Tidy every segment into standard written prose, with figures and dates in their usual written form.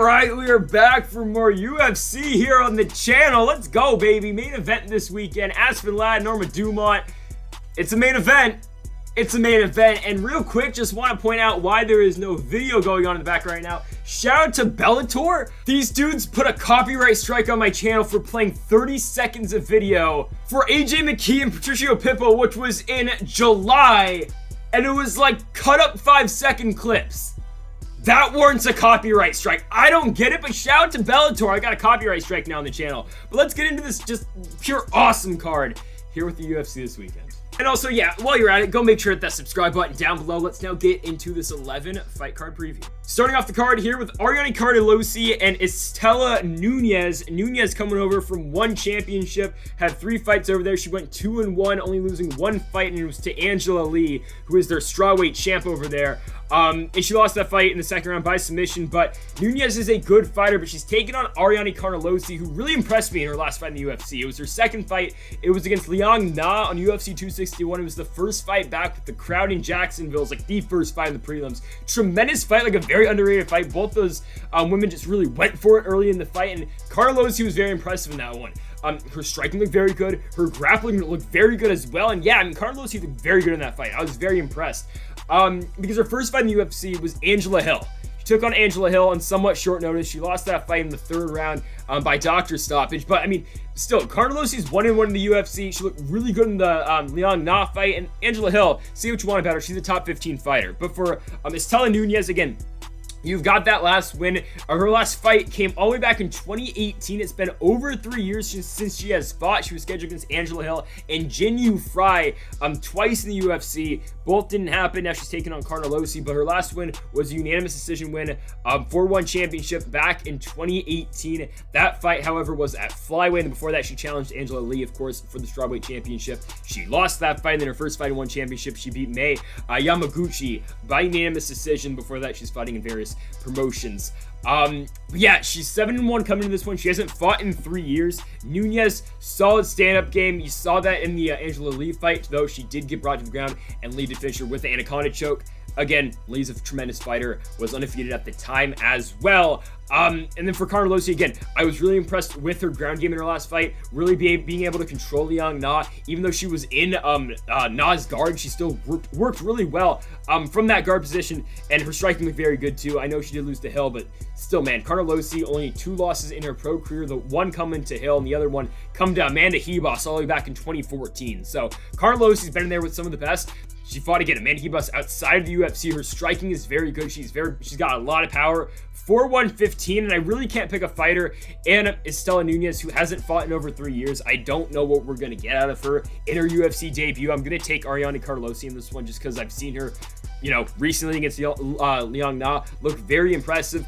Alright, we are back for more UFC here on the channel. Let's go, baby. Main event this weekend. Aspen Ladd, Norma Dumont. It's a main event. It's a main event. And real quick, just want to point out why there is no video going on in the back right now. Shout out to Bellator. These dudes put a copyright strike on my channel for playing 30 seconds of video for AJ McKee and Patricio Pippo, which was in July. And it was like cut up 5-second clips. That warrants a copyright strike. I don't get it, but shout out to Bellator. I got a copyright strike now on the channel. But let's get into this just pure awesome card here with the UFC this weekend. And also, yeah, while you're at it, go make sure to hit that subscribe button down below. Let's now get into this 11 fight card preview. Starting off the card here with Carnelossi and Istela Nunes. Nunes coming over from one championship, had 3 fights over there. She went 2-1, only losing 1 fight, and it was to Angela Lee, who is their strawweight champ over there. And she lost that fight in the second round by submission, but Nunes is a good fighter, but she's taken on Carnelossi, who really impressed me in her last fight in the UFC. It was her second fight. It was against Liang Na on UFC 261. It was the first fight back with the crowd in Jacksonville. It was like the first fight in the prelims. Tremendous fight, like a very underrated fight. Both those women just really went for it early in the fight, and Carnelossi was very impressive in that one. Her striking looked very good. Her grappling looked very good as well. And yeah, I mean, Carnelossi looked very good in that fight. I was very impressed. Because her first fight in the UFC was Angela Hill. She took on Angela Hill on somewhat short notice. She lost that fight in the 3rd round by doctor stoppage. But I mean, still, Carnelossi's 1-1 in the UFC. She looked really good in the Liang Na fight. And Angela Hill, say what you want about her, she's a top 15 fighter. But for Istela Nunes, again, you've got that last win. Her last fight came all the way back in 2018. It's been over 3 years since she has fought. She was scheduled against Angela Hill and Jinyu Fry twice in the UFC. Both didn't happen. Now she's taking on Carnelossi, but her last win was a unanimous decision win, 4-1 championship back in 2018. That fight, however, was at flyweight, and before that, she challenged Angela Lee, of course, for the strawweight championship. She lost that fight, and then her first fight in one championship, she beat Mei Yamaguchi by unanimous decision. Before that, she's fighting in various promotions. But yeah, she's 7-1 coming into this one. She hasn't fought in 3 years. Nunes, solid stand-up game. You saw that in the Angela Lee fight, though she did get brought to the ground, and Lee did finish her with the anaconda choke. Again, Lee's a tremendous fighter, was undefeated at the time as well. And then for Carnelossi, again, I was really impressed with her ground game in her last fight, really being able to control Liang Na. Even though she was in Na's guard, she still worked really well from that guard position, and her striking looked very good too. I know she did lose to Hill, but still, man, Carnelossi, only 2 losses in her pro career, the one coming to Hill and the other one come to Amanda Hebos all the way back in 2014. So Carnelossi's been in there with some of the best. She fought again Amanda Hebos outside of the UFC. Her striking is very good. She's got a lot of power. 4-1-15, and I really can't pick a fighter and Istela Nunes, who hasn't fought in over 3 years. I don't know what we're going to get out of her in her UFC debut. I'm going to take Carnelossi in this one just because I've seen her, you know, recently against Liang Na. Looked very impressive.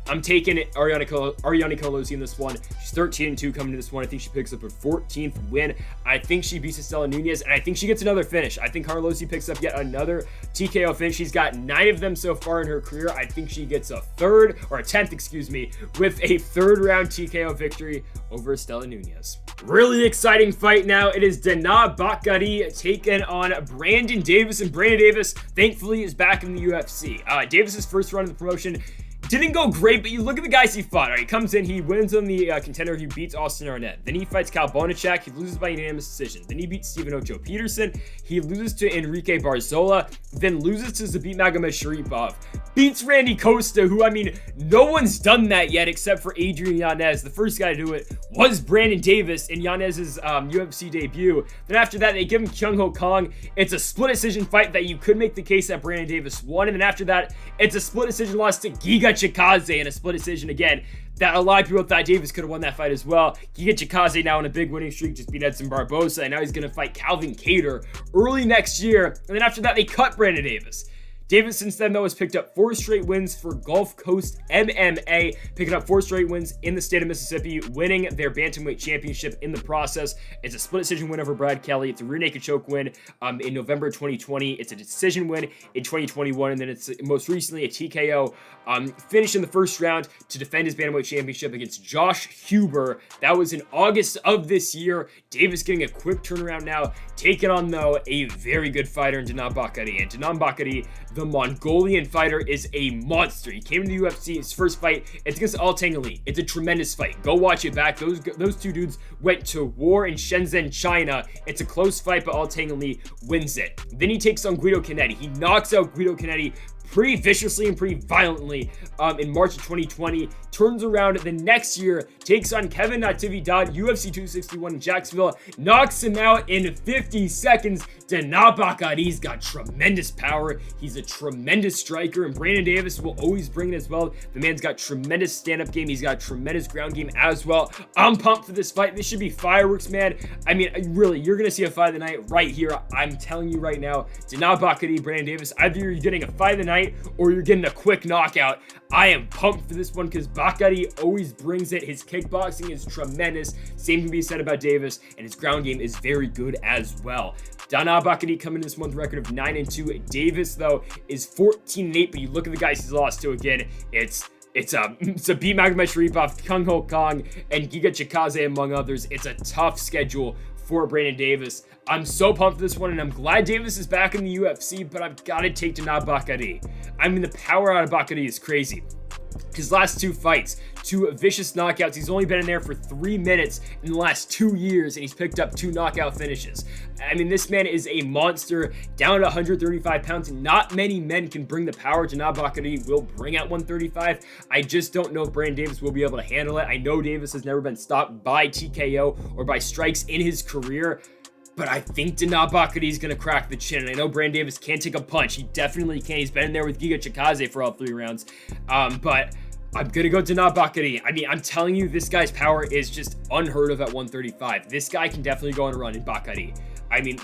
I'm taking it, Carnelossi in this one. She's 13-2 coming to this one. I think she picks up her 14th win. I think she beats Istela Nunes, and I think she gets another finish. I think Carnelossi picks up yet another TKO finish. She's got 9 of them so far in her career. I think she gets a 10th, excuse me, with a 3rd round TKO victory over Istela Nunes. Really exciting fight now. It is Dana Bakari taking on Brandon Davis, and Brandon Davis, thankfully, is back in the UFC. Davis's first run of the promotion didn't go great, but you look at the guys he fought. All right, he comes in, he wins on the contender, he beats Austin Arnett. Then he fights Cal Bonachak, he loses by unanimous decision. Then he beats Stephen Ocho Peterson, he loses to Enrique Barzola, then loses to Zabit Magomedsharipov. Beats Randy Costa, who, I mean, no one's done that yet except for Adrian Yanez. The first guy to do it was Brandon Davis in Yanez's UFC debut. Then after that, they give him Kyung Ho Kong. It's a split decision fight that you could make the case that Brandon Davis won. And then after that, it's a split decision loss to Giga Chikadze in a split decision again that a lot of people thought Davis could have won that fight as well. Giga Chikadze now on a big winning streak, just beat Edson Barbosa, and now he's going to fight Calvin Kattar early next year. And then after that, they cut Brandon Davis. Davis, since then, though, has picked up 4 straight wins for Gulf Coast MMA, picking up 4 straight wins in the state of Mississippi, winning their bantamweight championship in the process. It's a split decision win over Brad Kelly. It's a rear naked choke win in November 2020. It's a decision win in 2021, and then it's most recently a TKO finish in the first round to defend his bantamweight championship against Josh Huber. That was in August of this year. Davis getting a quick turnaround now, taking on, though, a very good fighter in Dana Bakari. And Dana Bakari, The Mongolian fighter is a monster. He came to the UFC, his first fight, it's against Altang Lee. It's a tremendous fight. Go watch it back. Those two dudes went to war in Shenzhen, China. It's a close fight, but Altang Lee wins it. Then he takes on Guido Canetti. He knocks out Guido Canetti pretty viciously and pretty violently in March of 2020. Turns around the next year, takes on Kevin Natividad, UFC 261 in Jacksonville, knocks him out in 50 seconds. Danaa Bakari's got tremendous power. He's a tremendous striker, and Brandon Davis will always bring it as well. The man's got tremendous stand-up game. He's got tremendous ground game as well. I'm pumped for this fight. This should be fireworks, man. I mean, really, you're going to see a fight of the night right here. I'm telling you right now, Danaa Bakari, Brandon Davis, either you're getting a fight of the night or you're getting a quick knockout. I am pumped for this one because Bakari always brings it. His kickboxing is tremendous. Same can be said about Davis, and his ground game is very good as well. Danaa Bakari coming in this month record of 9-2. Davis, though, is 14-8, but you look at the guys he's lost to again, it's Zabit Magomedsharipov, Kung Ho Kong, and Giga Chikadze, among others. It's a tough schedule for Brandon Davis. I'm so pumped for this one, and I'm glad Davis is back in the UFC, but I've got to take Danaa Bakari. I mean, the power out of Bakari is crazy. His last two fights, two vicious knockouts. He's only been in there for 3 minutes in the last 2 years, and he's picked up 2 knockout finishes. I mean, this man is a monster, down to 135 pounds. Not many men can bring the power Danaa Bakari will bring at 135. I just don't know if Brandon Davis will be able to handle it. I know Davis has never been stopped by TKO or by strikes in his career, but I think Danaa Bakari is going to crack the chin. And I know Brandon Davis can't take a punch. He definitely can. He's been in there with Giga Chikadze for all 3 rounds. But I'm going to go Danaa Bakari. I mean, I'm telling you, this guy's power is just unheard of at 135. This guy can definitely go on a run in Bakari. I mean,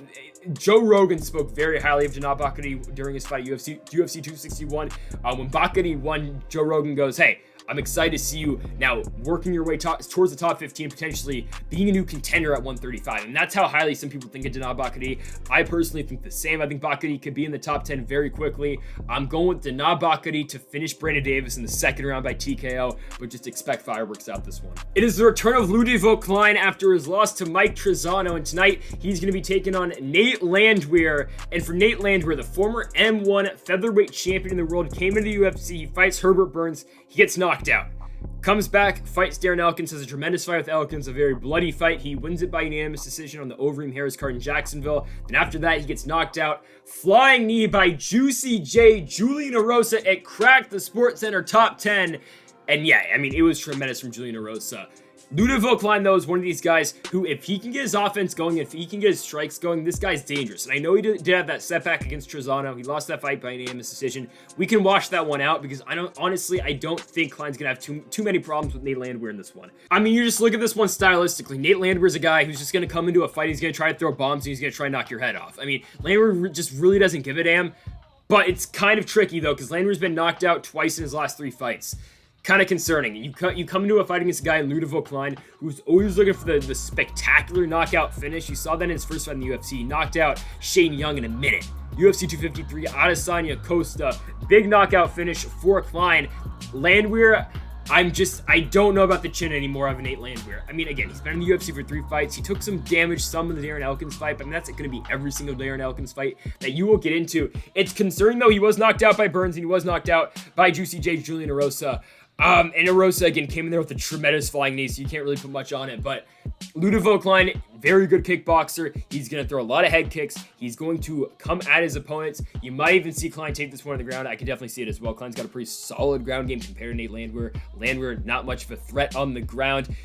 Joe Rogan spoke very highly of Danaa Bakari during his fight at UFC 261. When Bakari won, Joe Rogan goes, "Hey, I'm excited to see you now working your way towards the top 15, potentially being a new contender at 135. And that's how highly some people think of Danaa Bakari. I personally think the same. I think Bakari could be in the top 10 very quickly. I'm going with Danaa Bakari to finish Brandon Davis in the second round by TKO, but just expect fireworks out this one. It is the return of Ludovic Klein after his loss to Mike Trizano, and tonight he's going to be taking on Nate Landwehr. And for Nate Landwehr, the former M1 featherweight champion in the world, came into the UFC. He fights Herbert Burns. He gets knocked out. Comes back, fights Darren Elkins, has a tremendous fight with Elkins, a very bloody fight. He wins it by unanimous decision on the Overeem Harris card in Jacksonville. Then after that, he gets knocked out. Flying knee by Juicy J, Julian Erosa. It cracked the Sports Center top 10. And yeah, I mean, it was tremendous from Julian Erosa. Ludovic Klein, though, is one of these guys who, if he can get his offense going, if he can get his strikes going, this guy's dangerous. And I know he did have that setback against Trizano. He lost that fight by unanimous decision. We can wash that one out because I don't think Klein's going to have too many problems with Nate Landwehr in this one. I mean, you just look at this one stylistically. Nate Landwehr's a guy who's just going to come into a fight. He's going to try to throw bombs and he's going to try and knock your head off. I mean, Landwehr just really doesn't give a damn. But it's kind of tricky, though, because Landwehr's been knocked out twice in his last 3 fights. Kind of concerning. You come into a fight against a guy, Ludovic Klein, who's always looking for the spectacular knockout finish. You saw that in his first fight in the UFC. He knocked out Shane Young in a minute. UFC 253, Adesanya Costa. Big knockout finish for Klein. Landwehr, I don't know about the chin anymore of Nate Landwehr. I mean, again, he's been in the UFC for 3 fights. He took some damage, some in the Darren Elkins fight, but that's going to be every single Darren Elkins fight that you will get into. It's concerning, though. He was knocked out by Burns, and he was knocked out by Juicy J, Julian Erosa. And Erosa, again, came in there with a tremendous flying knee, so you can't really put much on it. But Ludovic Klein, very good kickboxer. He's going to throw a lot of head kicks. He's going to come at his opponents. You might even see Klein take this one on the ground. I can definitely see it as well. Klein's got a pretty solid ground game compared to Nate Landwehr. Landwehr, not much of a threat on the ground.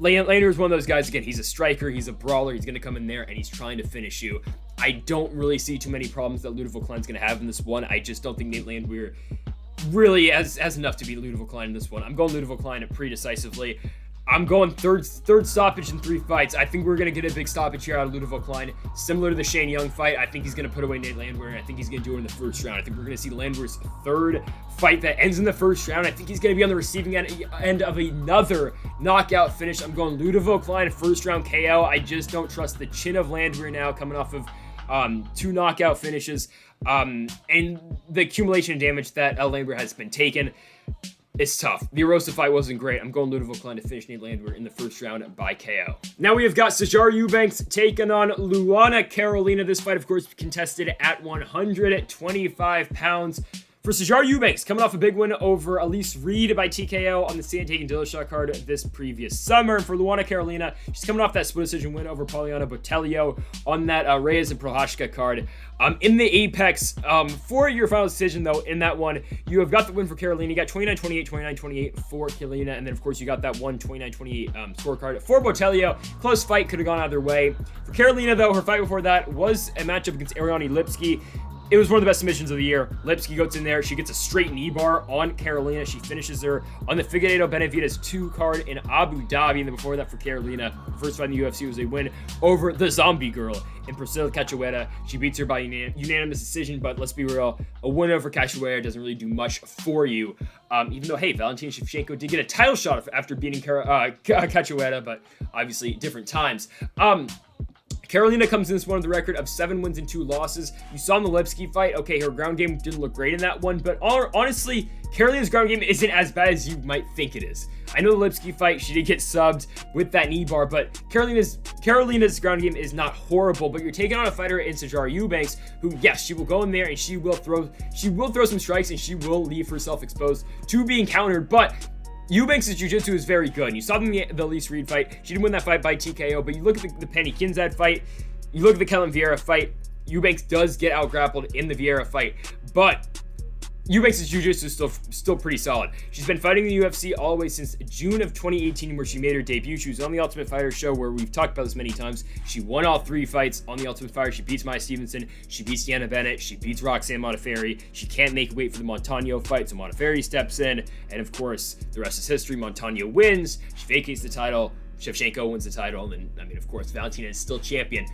Landwehr is one of those guys, again, he's a striker, he's a brawler, he's going to come in there and he's trying to finish you. I don't really see too many problems that Ludovic Klein's going to have in this one. I just don't think Nate Landwehr really has enough to beat Ludovic Klein in this one. I'm going Ludovic Klein pretty decisively. I'm going third stoppage in 3 fights. I think we're going to get a big stoppage here out of Ludovic Klein. Similar to the Shane Young fight, I think he's going to put away Nate Landwehr, and I think he's going to do it in the first round. I think we're going to see Landwehr's 3rd fight that ends in the first round. I think he's going to be on the receiving end of another knockout finish. I'm going Ludovic Klein, 1st round KO. I just don't trust the chin of Landwehr now, coming off of 2 knockout finishes. And the accumulation of damage that Landwehr has been taken. It's tough. The Arosa fight wasn't great. I'm going Ludovit Klein to finish Nate Landwehr in the first round by KO. Now we have got Sijara Eubanks taking on Luana Carolina. This fight, of course, contested at 125 pounds. For Sijara Eubanks, coming off a big win over Elise Reed by TKO on the Sandhagen Dillashaw card this previous summer. And for Luana Carolina, she's coming off that split decision win over Poliana Botelho on that Reyes and Prohashka card. In the Apex, for your final decision, though, in that one, you have got the win for Carolina. You got 29-28, 29-28 for Carolina, and then, of course, you got that 29-28 scorecard for Botelho. Close fight, could have gone either way. For Carolina, though, her fight before that was a matchup against Ariane Lipski. It was one of the best submissions of the year. Lipski goes in there. She gets a straight knee bar on Carolina. She finishes her on the Figueiredo Benavides 2 card in Abu Dhabi. And then before that for Carolina, the first fight in the UFC was a win over the zombie girl in Priscilla Cachoeira. She beats her by unanimous decision, but let's be real, a win over Cachoeira doesn't really do much for you. Even though, hey, Valentina Shevchenko did get a title shot after beating Cachoeira, but obviously different times. Carolina comes in this one with a record of 7 wins and 2 losses. You saw in the Lipski fight, okay, her ground game didn't look great in that one, but honestly, Carolina's ground game isn't as bad as you might think it is. I know the Lipski fight, she did get subbed with that knee bar, but Carolina's ground game is not horrible, but you're taking on a fighter in Sijara Eubanks, who, yes, she will go in there and she will throw some strikes and she will leave herself exposed to being countered, but Eubanks' jiu-jitsu is very good. You saw them in the Elise Reed fight. She didn't win that fight by TKO, but you look at the Penny Kinzad fight, you look at the Kellen Vieira fight, Eubanks does get out-grappled in the Vieira fight, but Eubanks' jiu-jitsu is still pretty solid. She's been fighting in the UFC all the way since June of 2018, where she made her debut. She was on the Ultimate Fighter show, where we've talked about this many times. She won all 3 fights on the Ultimate Fighter. She beats Maya Stevenson. She beats Deanna Bennett. She beats Roxanne Modafferi. She can't make weight for the Montano fight, so Modafferi steps in. And of course, the rest is history. Montano wins. She vacates the title. Shevchenko wins the title. And then, of course, Valentina is still champion.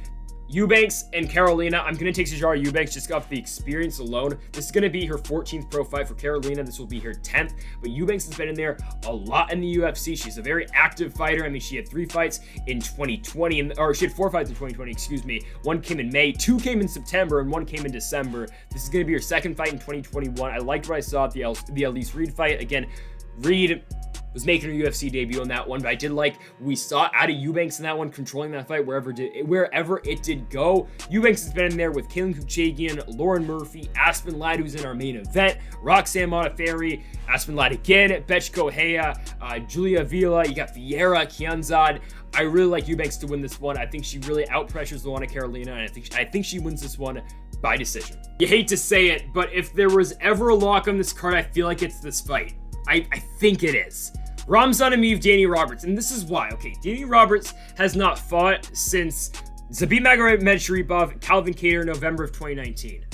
Eubanks and Carolina, I'm going to take Sijara Eubanks just off the experience alone. This is going to be her 14th pro fight. For Carolina, this will be her 10th. But Eubanks has been in there a lot in the UFC. She's a very active fighter. I mean, she had 3 fights in 2020, or she had 4 fights in 2020, excuse me. 1 came in May, 2 came in September, and 1 came in December. This is going to be her 2nd fight in 2021. I liked what I saw at the Elise Reed fight. Again, Reed was making her UFC debut on that one, but I did like we saw out of Eubanks in that one, controlling that fight wherever it did go. Eubanks has been in there with Kaylin Kuchagian, Lauren Murphy, Aspen Ladd, who's in our main event, Roxanne Modafferi, Aspen Ladd again, Betch Correia, Julia Villa, you got Vieira, Kianzad. I really like Eubanks to win this one. I think she really out-pressures Luana Carolina, and I think she wins this one by decision. You hate to say it, but if there was ever a lock on this card, I feel like it's this fight. I think it is. Ramzan Emeev, Danny Roberts, and this is why. Okay, Danny Roberts has not fought since Zabit Magomedsharipov, Calvin Kattar, November of 2019.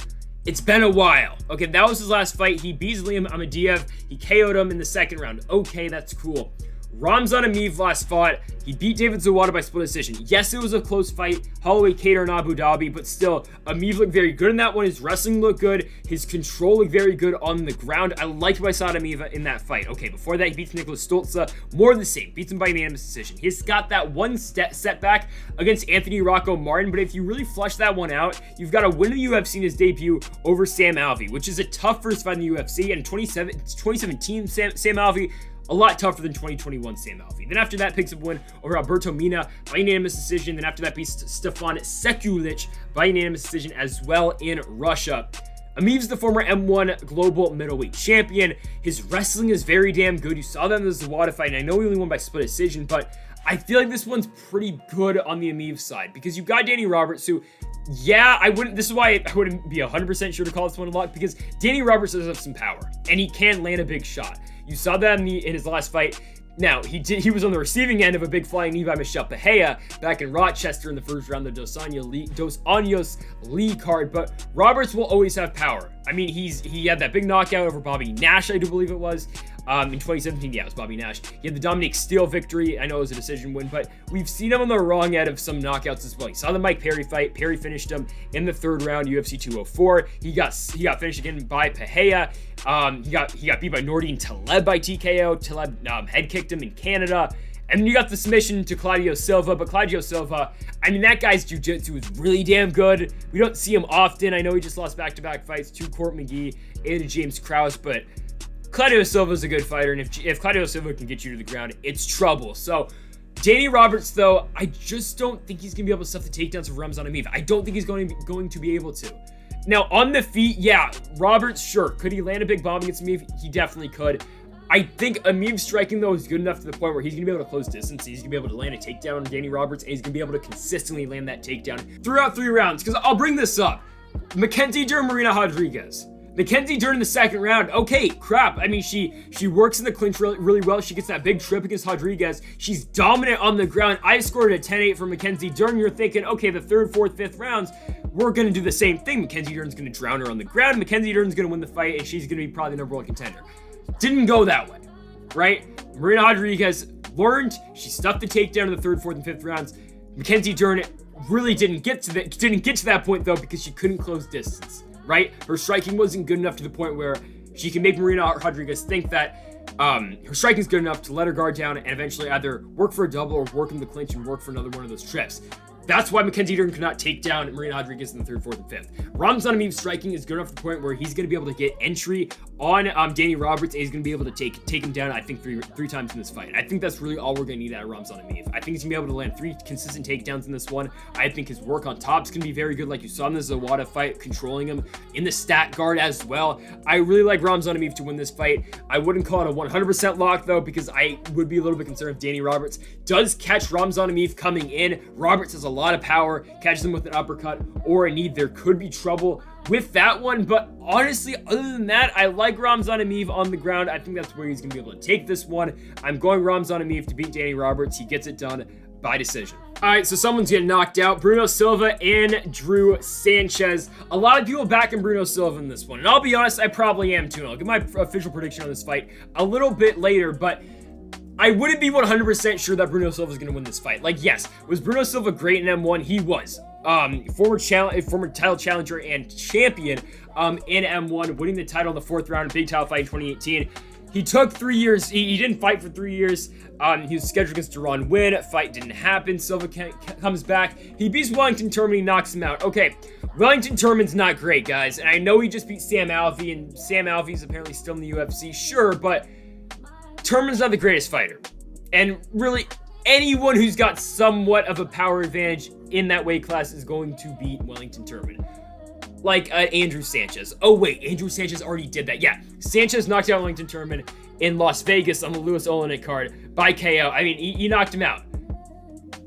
It's been a while. Okay, that was his last fight. He beats Liam Amadiev. He KO'd him in the 2nd round. Okay, that's cool. Ramzan Emeev last fought. He beat David Zawada by split decision. Yes, it was a close fight. Holloway Kattar in Abu Dhabi, but still, Emeev looked very good in that one. His wrestling looked good. His control looked very good on the ground. I liked what I saw at Emeev in that fight. Okay, before that, he beats Nicholas Stoltze. More of the same. Beats him by unanimous decision. He's got that one setback against Anthony Rocco Martin, but if you really flush that one out, you've got a win in the UFC in his debut over Sam Alvey, which is a tough first fight in the UFC. And 2017 Sam Alvey, a lot tougher than 2021 Sam Alvey. Then after that, picks up a win over Alberto Mina by unanimous decision. Then after that, beats Stefan Sekulic by unanimous decision as well in Russia. Emeev's the former M1 global middleweight champion. His wrestling is very damn good. You saw that in the Zawada fight, and I know he only won by split decision, but I feel like this one's pretty good on the Emeev side because you've got Danny Roberts, who, yeah, this is why I wouldn't be 100% sure to call this one a lock, because Danny Roberts does have some power, and he can land a big shot. You saw that in his last fight. Now, he was on the receiving end of a big flying knee by Michelle Pereira back in Rochester in the first round of the Dos Anjos Lee card, but Roberts will always have power. I mean, he had that big knockout over Bobby Nash, I do believe it was. In 2017, yeah, it was Bobby Nash. He had the Dominic Steele victory. I know it was a decision win, but we've seen him on the wrong end of some knockouts as well. You saw the Mike Perry fight. Perry finished him in the 3rd round, UFC 204. He got finished again by Pereira. He got beat by Nordine Taleb by TKO. Taleb head kicked him in Canada. And then you got the submission to Claudio Silva, but Claudio Silva, I mean, that guy's jiu-jitsu is really damn good. We don't see him often. I know he just lost back-to-back fights to Court McGee and to James Krause, but Claudio Silva is a good fighter, and if Claudio Silva can get you to the ground, it's trouble. So Danny Roberts, though, I just don't think he's going to be able to stuff the takedowns of Ramzan Emeev. I don't think he's going to be able to. Now, on the feet, yeah, Roberts, sure. Could he land a big bomb against Emeev? He definitely could. I think Emeev's striking, though, is good enough to the point where he's going to be able to close distance. He's going to be able to land a takedown on Danny Roberts, and he's going to be able to consistently land that takedown throughout 3 rounds. Because I'll bring this up. Mackenzie Dern, Marina Rodriguez. Mackenzie Dern in the second round, okay, crap. I mean, she works in the clinch really well. She gets that big trip against Rodriguez. She's dominant on the ground. I scored a 10-8 for Mackenzie Dern. You're thinking, okay, the 3rd, 4th, 5th rounds, we're going to do the same thing. Mackenzie Dern's going to drown her on the ground. Mackenzie Dern's going to win the fight, and she's going to be probably the #1 contender. Didn't go that way, right? Marina Rodriguez learned. She stuffed the takedown in the 3rd, 4th, and 5th rounds. Mackenzie Dern really didn't get to that point, though, because she couldn't close distance. Right? Her striking wasn't good enough to the point where she can make Marina Rodriguez think that her striking is good enough to let her guard down and eventually either work for a double or work in the clinch and work for another one of those trips. That's why Mackenzie Dern could not take down Marina Rodriguez in the 3rd, 4th, and 5th. Ramzan Emeev's striking is good enough to the point where he's going to be able to get entry on Danny Roberts, and he's going to be able to take him down, I think, three times in this fight. I think that's really all we're going to need out of Ramzan Emeev. I think he's going to be able to land 3 consistent takedowns in this one. I think his work on top is going to be very good, like you saw in the Zawada fight, controlling him in the stat guard as well. I really like Ramzan Emeev to win this fight. I wouldn't call it a 100% lock, though, because I would be a little bit concerned if Danny Roberts does catch Ramzan Emeev coming in. Roberts has a lot of power, catches him with an uppercut or a knee. There could be trouble with that one, but honestly, other than that, I like Ramzan Emeev on the ground. I think that's where he's going to be able to take this one. I'm going Ramzan Emeev to beat Danny Roberts. He gets it done by decision. All right, so someone's getting knocked out. Bruno Silva and Drew Sanchez. A lot of people backing Bruno Silva in this one, and I'll be honest, I probably am too. I'll give my official prediction on this fight a little bit later, but I wouldn't be 100% sure that Bruno Silva is going to win this fight. Like, yes, was Bruno Silva great in M1? He was. Former title challenger and champion in M1, winning the title in the 4th round, big title fight in 2018. He took 3 years. He didn't fight for 3 years. He was scheduled against Duron Win. Fight didn't happen. Silva comes back. He beats Wellington Turman. He knocks him out. Okay, Wellington Turman's not great, guys. And I know he just beat Sam Alvey, and Sam Alvey's apparently still in the UFC. Sure, but Turman's not the greatest fighter. And really, anyone who's got somewhat of a power advantage in that weight class is going to beat Wellington Turman. Like Andrew Sanchez. Oh wait, Andrew Sanchez already did that. Yeah, Sanchez knocked out Wellington Turman in Las Vegas on the Louis Olenek card by KO. I mean, he knocked him out.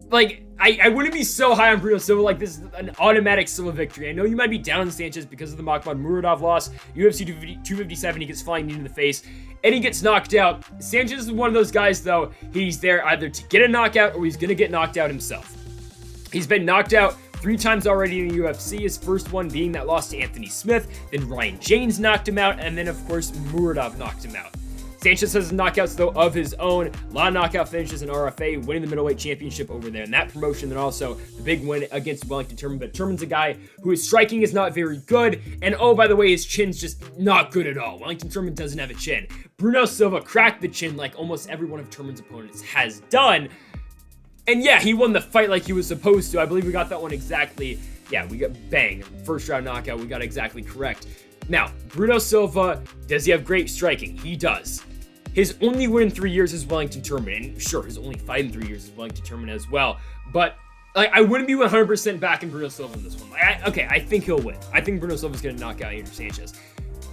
Like, I wouldn't be so high on Bruno Silva. Like, this is an automatic Silva victory. I know you might be down on Sanchez because of the Makhmud Muradov loss. UFC 257, he gets flying knee in the face, and he gets knocked out. Sanchez is one of those guys, though. He's there either to get a knockout or he's going to get knocked out himself. He's been knocked out 3 times already in the UFC, his first one being that loss to Anthony Smith, then Ryan James knocked him out, and then, of course, Muradov knocked him out. Sanchez has knockouts, though, of his own. A lot of knockout finishes in RFA, winning the middleweight championship over there in that promotion, then also the big win against Wellington Turman. But Turman's a guy who his striking is not very good, and oh, by the way, his chin's just not good at all. Wellington Turman doesn't have a chin. Bruno Silva cracked the chin like almost every one of Turman's opponents has done. And yeah, he won the fight like he was supposed to. I believe we got that one exactly. Yeah, we got bang. First round knockout, we got exactly correct. Now, Bruno Silva, does he have great striking? He does. His only win in 3 years is Wellington Turman. And sure, his only fight in 3 years is Wellington Turman as well. But I wouldn't be 100% backing Bruno Silva in this one. I think he'll win. I think Bruno Silva's going to knock out Andrew Sanchez.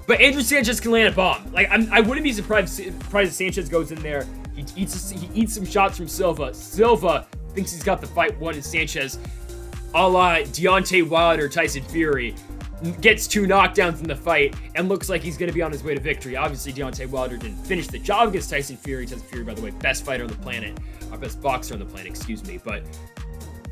But Andrew Sanchez can land a bomb. Like, I wouldn't be surprised if Sanchez goes in there. He eats some shots from Silva. Silva thinks he's got the fight won, and Sanchez, a la Deontay Wilder, Tyson Fury, gets 2 knockdowns in the fight and looks like he's going to be on his way to victory. Obviously, Deontay Wilder didn't finish the job against Tyson Fury. Tyson Fury, by the way, best fighter on the planet. Our best boxer on the planet, excuse me. But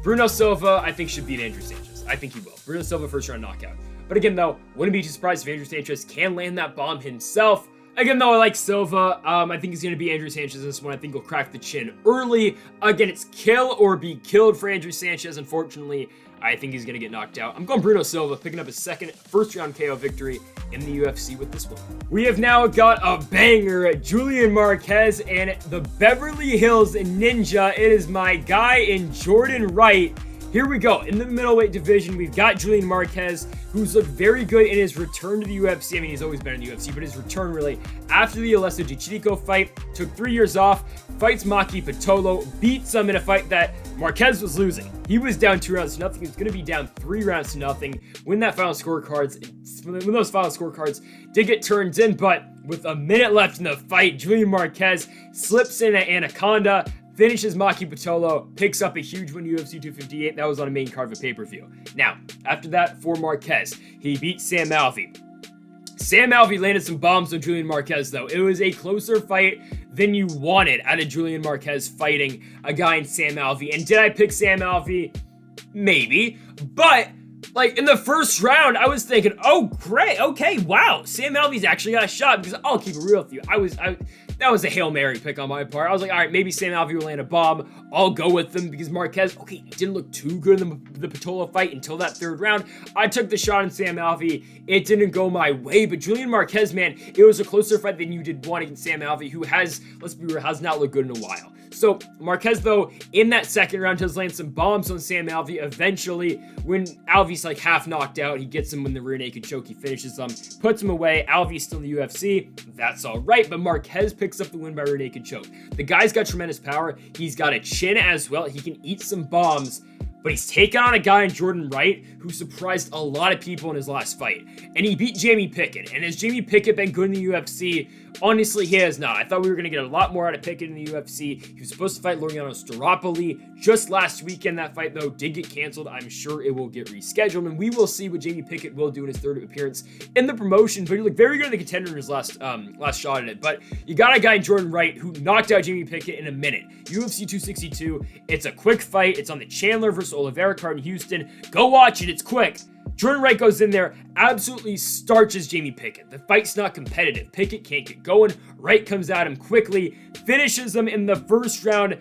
Bruno Silva, I think, should beat Andrew Sanchez. I think he will. Bruno Silva, first round knockout. But again, though, wouldn't be too surprised if Andrew Sanchez can land that bomb himself. Again, though, I like Silva. I think he's going to be Andrew Sanchez this one. I think he'll crack the chin early. Again, it's kill or be killed for Andrew Sanchez. Unfortunately, I think he's going to get knocked out. I'm going Bruno Silva, picking up his second first-round KO victory in the UFC with this one. We have now got a banger, Julian Marquez and the Beverly Hills Ninja. It is my guy in Jordan Wright. here we go. In the middleweight division, we've got Julian Marquez, who's looked very good in his return to the UFC. I mean, he's always been in the UFC, but his return really after the Alessio Di Chirico fight, took 3 years off, fights Maki Pitolo, beats him in a fight that Marquez was losing. He was down 2 rounds to nothing. He was going to be down 3 rounds to nothing when those final scorecards did get turned in, but with a minute left in the fight, Julian Marquez slips in at Anaconda, finishes Maki Pitolo, picks up a huge win, UFC 258. That was on a main card of a pay-per-view. Now, after that, for Marquez, he beat Sam Alvey. Sam Alvey landed some bombs on Julian Marquez, though. It was a closer fight than you wanted out of Julian Marquez fighting a guy in Sam Alvey. And did I pick Sam Alvey? Maybe. But, like, in the first round, I was thinking, oh, great, okay, wow, Sam Alvey's actually got a shot, because I'll keep it real with you. That was a Hail Mary pick on my part. I was like, all right, maybe Sam Alvey will land a bomb. I'll go with them because Marquez, okay, he didn't look too good in the Pitolo fight until that 3rd round. I took the shot on Sam Alvey. It didn't go my way, but Julian Marquez, man, it was a closer fight than you did want against Sam Alvey, who has, let's be real, has not looked good in a while. So Marquez, though, in that 2nd round, does land some bombs on Sam Alvey. Eventually, when Alvey's like half knocked out, he gets him in the rear naked choke. He finishes him, puts him away. Alvey's still in the UFC. That's all right, but Marquez picks up the win by rear naked choke. The guy's got tremendous power. He's got a chin as well. He can eat some bombs, but he's taken on a guy in Jordan Wright who surprised a lot of people in his last fight. And he beat Jamie Pickett. And has Jamie Pickett been good in the UFC? Honestly, he has not. I thought we were going to get a lot more out of Pickett in the UFC. He was supposed to fight Loriano Staropoli just last weekend. That fight, though, did get canceled. I'm sure it will get rescheduled. And we will see what Jamie Pickett will do in his 3rd appearance in the promotion. But he looked very good in the contender in his last shot at it. But you got a guy in Jordan Wright who knocked out Jamie Pickett in a minute. UFC 262. It's a quick fight. It's on the Chandler versus Oliveira card in Houston. Go watch it. It's quick. Jordan Wright goes in there, absolutely starches Jamie Pickett. The fight's not competitive. Pickett can't get going. Wright comes at him quickly, finishes him in the 1st round.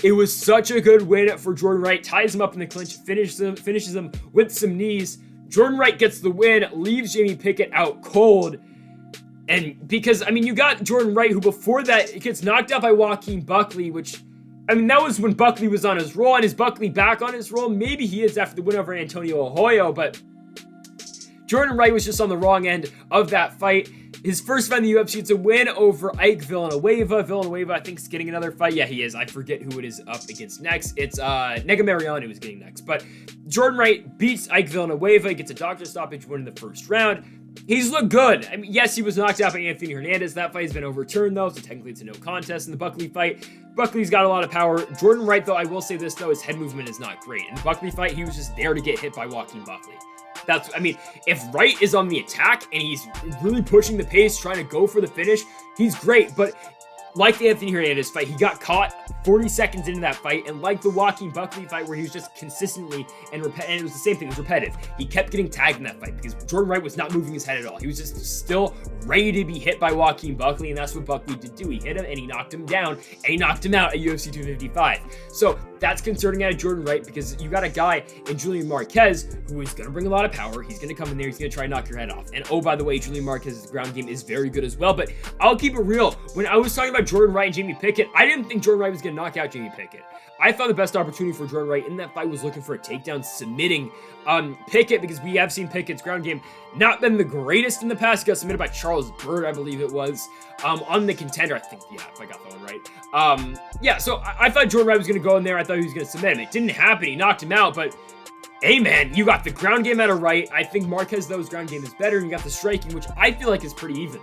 It was such a good win for Jordan Wright. Ties him up in the clinch, finishes him with some knees. Jordan Wright gets the win, leaves Jamie Pickett out cold. And because, I mean, you got Jordan Wright, who before that gets knocked out by Joaquin Buckley, which, I mean, that was when Buckley was on his roll. And is Buckley back on his roll? Maybe he is after the win over Antonio Arroyo, but Jordan Wright was just on the wrong end of that fight. His first fight in the UFC, it's a win over Ike Villanueva. Villanueva, I think, is getting another fight. Yeah, he is. I forget who it is up against next. It's Negamariano who's getting next. But Jordan Wright beats Ike Villanueva. He gets a doctor stoppage win in the 1st round. He's looked good. I mean, yes, he was knocked out by Anthony Hernandez. That fight has been overturned, though, so technically it's a no contest in the Buckley fight. Buckley's got a lot of power. Jordan Wright, though, I will say this, though, his head movement is not great. In the Buckley fight, he was just there to get hit by Joaquin Buckley. I mean, if Wright is on the attack and he's really pushing the pace, trying to go for the finish, he's great. But like the Anthony Hernandez fight, he got caught 40 seconds into that fight, and like the Joaquin Buckley fight where he was just consistently and it was the same thing, it was repetitive. He kept getting tagged in that fight because Jordan Wright was not moving his head at all. He was just still ready to be hit by Joaquin Buckley, and that's what Buckley did do. He hit him and he knocked him down, and he knocked him out at UFC 255. So that's concerning out of Jordan Wright because you got a guy in Julian Marquez who is going to bring a lot of power. He's going to come in there, he's going to try and knock your head off. And oh, by the way, Julian Marquez's ground game is very good as well. But I'll keep it real. When I was talking about Jordan Wright and Jamie Pickett, I didn't think Jordan Wright was going to knock out Jamie Pickett. I thought the best opportunity for Jordan Wright in that fight was looking for a takedown, submitting Pickett, because we have seen Pickett's ground game not been the greatest in the past. He got submitted by Charles Byrd, I believe it was, on the contender. I think, yeah, if I got that one right. Yeah, so I thought Jordan Wright was going to go in there. I thought he was going to submit him. It didn't happen. He knocked him out, but hey, man, you got the ground game out of Wright. I think Marquez, though, his ground game is better, and you got the striking, which I feel like is pretty even.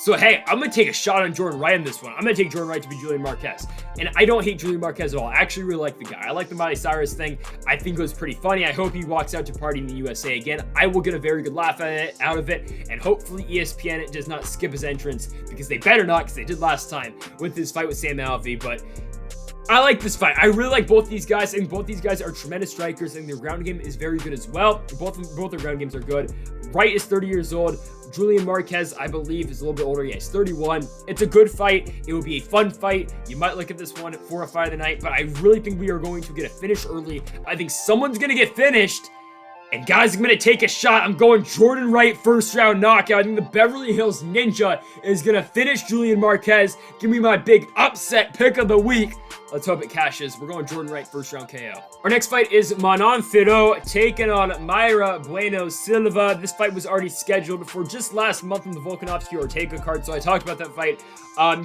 So, hey, I'm going to take a shot on Jordan Wright in this one. I'm going to take Jordan Wright to be Julian Marquez. And I don't hate Julian Marquez at all. I actually really like the guy. I like the Miley Cyrus thing. I think it was pretty funny. I hope he walks out to party in the USA again. I will get a very good laugh out of it. And hopefully ESPN does not skip his entrance, because they better not, because they did last time with his fight with Sam Alvey. But I like this fight. I really like both these guys. I think both these guys are tremendous strikers, and their ground game is very good as well. Both their ground games are good. Wright is 30 years old. Julian Marquez, I believe, is a little bit older. Yeah, he's 31. It's a good fight. It will be a fun fight. You might look at this one for a fight of the night, but I really think we are going to get a finish early. I think someone's going to get finished. And guys, I'm going to take a shot. I'm going Jordan Wright first round knockout. I think the Beverly Hills Ninja is going to finish Julian Marquez. Give me my big upset pick of the week. Let's hope it cashes. We're going Jordan Wright first round KO. Our next fight is Manon Fiorot taking on Mayra Bueno Silva. This fight was already scheduled for just last month on the Volkanovski Ortega card, so I talked about that fight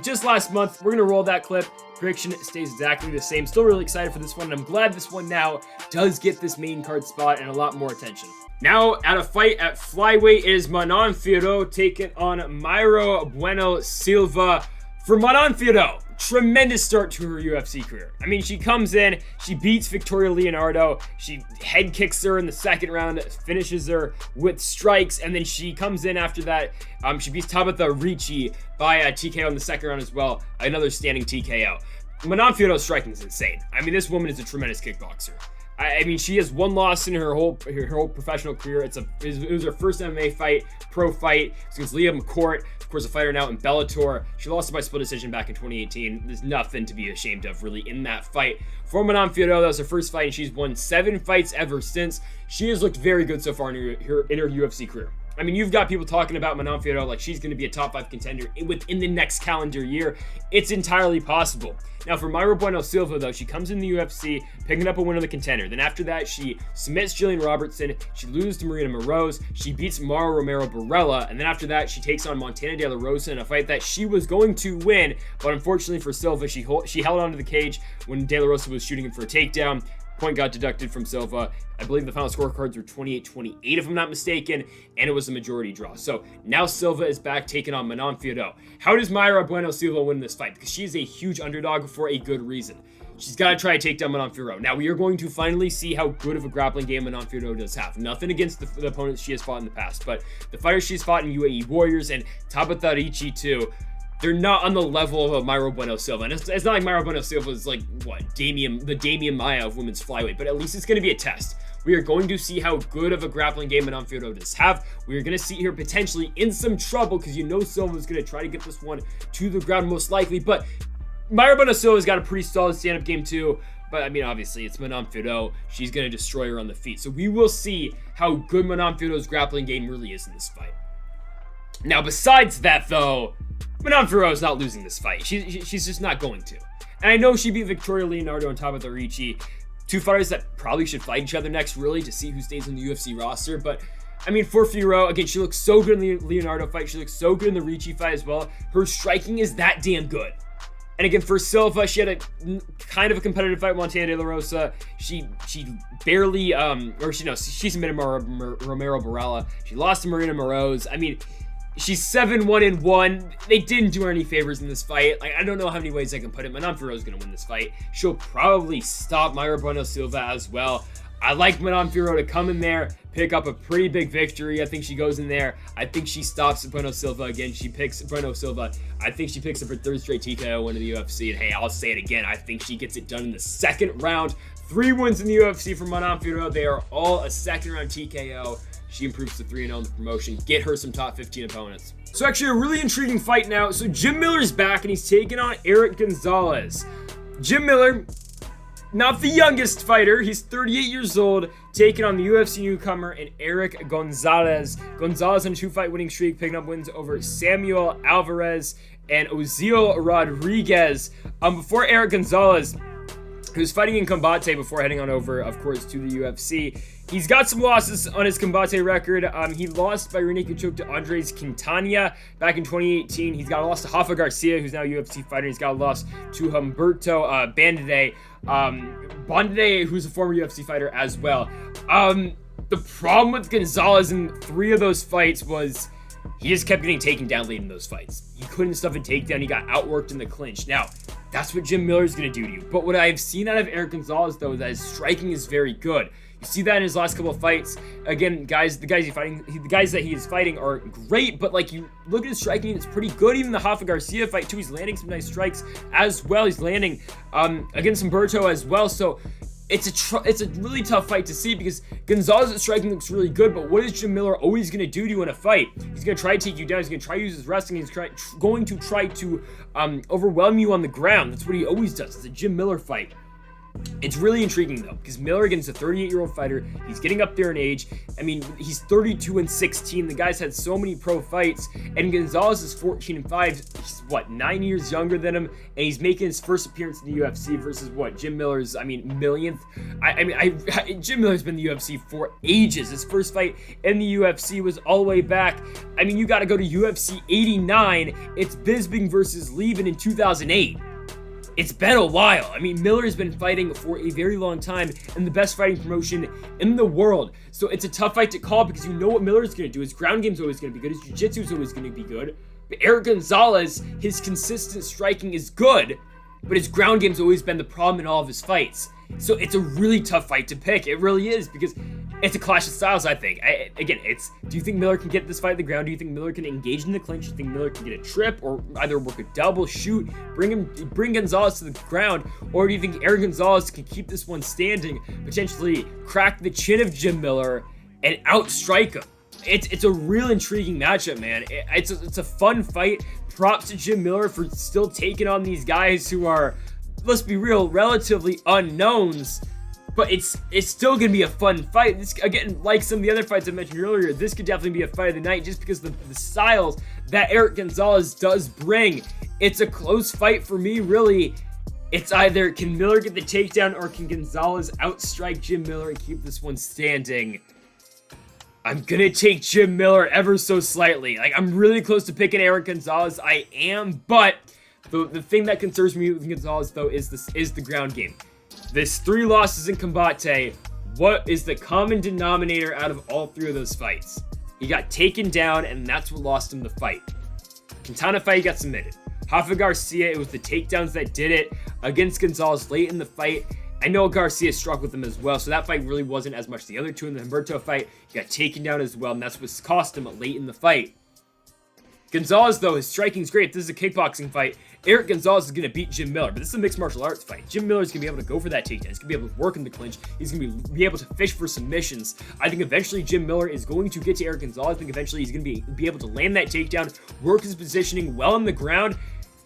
just last month. We're going to roll that clip. Prediction stays exactly the same. Still really excited for this one, and I'm glad this one now does get this main card spot and a lot more attention. Now, at a fight at flyweight, it is Manon Fiorot taking on Mayra Bueno Silva. For Manon Fiorot, tremendous start to her UFC career. I mean, she comes in, she beats Victoria Leonardo, she head kicks her in the second round, finishes her with strikes, and then she comes in after that. She beats Tabitha Ricci by a TKO in the second round as well, another standing TKO. Manon Fiorot's striking is insane. I mean, this woman is a tremendous kickboxer. I mean, she has one loss in her whole professional career. It was her first MMA fight, pro fight. It's against Leah McCourt, of course, a fighter now in Bellator. She lost by split decision back in 2018. There's nothing to be ashamed of, really, in that fight. For Manon Fiorot, that was her first fight, and she's won 7 fights ever since. She has looked very good so far in her UFC career. I mean, you've got people talking about Manon Fiorot like she's going to be a top 5 contender within the next calendar year. It's entirely possible. Now, for Mayra Bueno Silva, though, she comes in the UFC, picking up a win on the contender. Then after that, she submits Jillian Robertson. She loses to Marina Moroz. She beats Mara Romero Barella. And then after that, she takes on Montana De La Rosa in a fight that she was going to win. But unfortunately for Silva, she held onto the cage when De La Rosa was shooting him for a takedown. Point got deducted from Silva. I believe the final scorecards were 28-28, if I'm not mistaken, and it was a majority draw. So now Silva is back taking on Manon Fiorot. How does Mayra Bueno Silva win this fight? Because she is a huge underdog for a good reason. She's got to try to take down Manon Fiorot. Now, we are going to finally see how good of a grappling game Manon Fiorot does have. Nothing against the opponents she has fought in the past, but the fighters she's fought in UAE Warriors and Tabitha Ricci too, they're not on the level of Mayra Bueno Silva. And it's not like Mayra Bueno Silva is like, what, the Damian Maia of women's flyweight, but at least it's going to be a test. We are going to see how good of a grappling game Manon Fiorot does have. We are going to see her potentially in some trouble because you know Silva is going to try to get this one to the ground most likely, but Mayra Bueno Silva's got a pretty solid stand-up game too. But, I mean, obviously, it's Manon Fiorot. She's going to destroy her on the feet. So we will see how good Manon Fiorot's grappling game really is in this fight. Now, besides that, though, Manon Fiorot is not losing this fight. She's just not going to. And I know she beat Victoria Leonardo on Tabitha Ricci, 2 fighters that probably should fight each other next, really, to see who stays on the UFC roster. But, I mean, for Fiorot, again, she looks so good in the Leonardo fight. She looks so good in the Ricci fight as well. Her striking is that damn good. And again, for Silva, she had a kind of a competitive fight with Montana De La Rosa. She barely, she submitted Romero Barella. She lost to Marina Moroz. I mean, she's 7-1-1. They didn't do her any favors in this fight. Like, I don't know how many ways I can put it. Manon Fiorot is going to win this fight. She'll probably stop Mayra Bueno Silva as well. I like Manon Fiorot to come in there, pick up a pretty big victory. I think she goes in there. I think she stops Bueno Silva again. She picks Bueno Silva. I think she picks up her 3rd straight TKO win in the UFC. And hey, I'll say it again. I think she gets it done in the 2nd round. 3 wins in the UFC for Manon Fiorot. They are all a 2nd round TKO. She improves to 3-0 in the promotion. Get her some top 15 opponents. So actually a really intriguing fight now. So Jim Miller's back and he's taking on Eric Gonzalez. Jim Miller, not the youngest fighter. He's 38 years old, taking on the UFC newcomer and Eric Gonzalez. Gonzalez on a 2-fight winning streak, picking up wins over Samuel Alvarez and Ozil Rodriguez. Before Eric Gonzalez, who was fighting in Combate before heading on over, of course, to the UFC. He's got some losses on his Combate record. He lost by rear naked choke to Andres Quintana back in 2018. He's got a loss to Rafa Garcia, who's now a UFC fighter. He's got a loss to Humberto Bandide, who's a former UFC fighter as well. The problem with Gonzalez in 3 of those fights was he just kept getting taken down late in those fights. He couldn't stuff a takedown. He got outworked in the clinch. Now, that's what Jim Miller's going to do to you. But what I've seen out of Eric Gonzalez, though, is that his striking is very good. You see that in his last couple of fights. Again, the guys that he is fighting are great, but like you look at his striking, it's pretty good. Even the Rafa Garcia fight too, he's landing some nice strikes as well. He's landing against Humberto as well. So it's a really tough fight to see because Gonzalez's striking looks really good, but what is Jim Miller always going to do to you in a fight? He's going to try to take you down. He's going to try to use his wrestling. He's going to try to overwhelm you on the ground. That's what he always does. It's a Jim Miller fight. It's really intriguing though, because Miller against a 38-year-old fighter, he's getting up there in age. I mean, he's 32-16. The guy's had so many pro fights, and Gonzalez is 14-5. He's what, 9 years younger than him, and he's making his first appearance in the UFC versus what, Jim Miller's, millionth. Jim Miller's been in the UFC for ages. His first fight in the UFC was all the way back. I mean, you got to go to UFC 89. It's Bisping versus Levin in 2008. It's been a while. I mean, Miller has been fighting for a very long time in the best fighting promotion in the world. So it's a tough fight to call because you know what Miller's going to do. His ground game's always going to be good. His jiu-jitsu is always going to be good. But Eric Gonzalez, his consistent striking is good, but his ground game's always been the problem in all of his fights. So it's a really tough fight to pick. It really is, because it's a clash of styles, I think. Do you think Miller can get this fight on the ground? Do you think Miller can engage in the clinch? Do you think Miller can get a trip or either work a double, shoot, bring Gonzalez to the ground? Or do you think Eric Gonzalez can keep this one standing, potentially crack the chin of Jim Miller and outstrike him? It's a real intriguing matchup, man. It's a fun fight. Props to Jim Miller for still taking on these guys who are, let's be real, relatively unknowns. But it's still going to be a fun fight. This, again, like some of the other fights I mentioned earlier, this could definitely be a fight of the night just because the styles that Eric Gonzalez does bring. It's a close fight for me, really. It's either can Miller get the takedown or can Gonzalez outstrike Jim Miller and keep this one standing. I'm going to take Jim Miller ever so slightly. Like, I'm really close to picking Eric Gonzalez. I am, but the thing that concerns me with Gonzalez, though, is the ground game. This 3 losses in combate, what is the common denominator out of all 3 of those fights? He got taken down, and that's what lost him the fight. Quintana fight, he got submitted. Rafa Garcia, it was the takedowns that did it against Gonzalez late in the fight. I know Garcia struck with him as well, so that fight really wasn't as much. The other 2 in the Humberto fight, he got taken down as well, and that's what cost him late in the fight. Gonzalez, though, his striking's great. If this is a kickboxing fight, Eric Gonzalez is going to beat Jim Miller, but this is a mixed martial arts fight. Jim Miller is going to be able to go for that takedown. He's going to be able to work in the clinch. He's going to be able to fish for submissions. I think eventually Jim Miller is going to get to Eric Gonzalez. I think eventually he's going to be able to land that takedown, work his positioning well on the ground,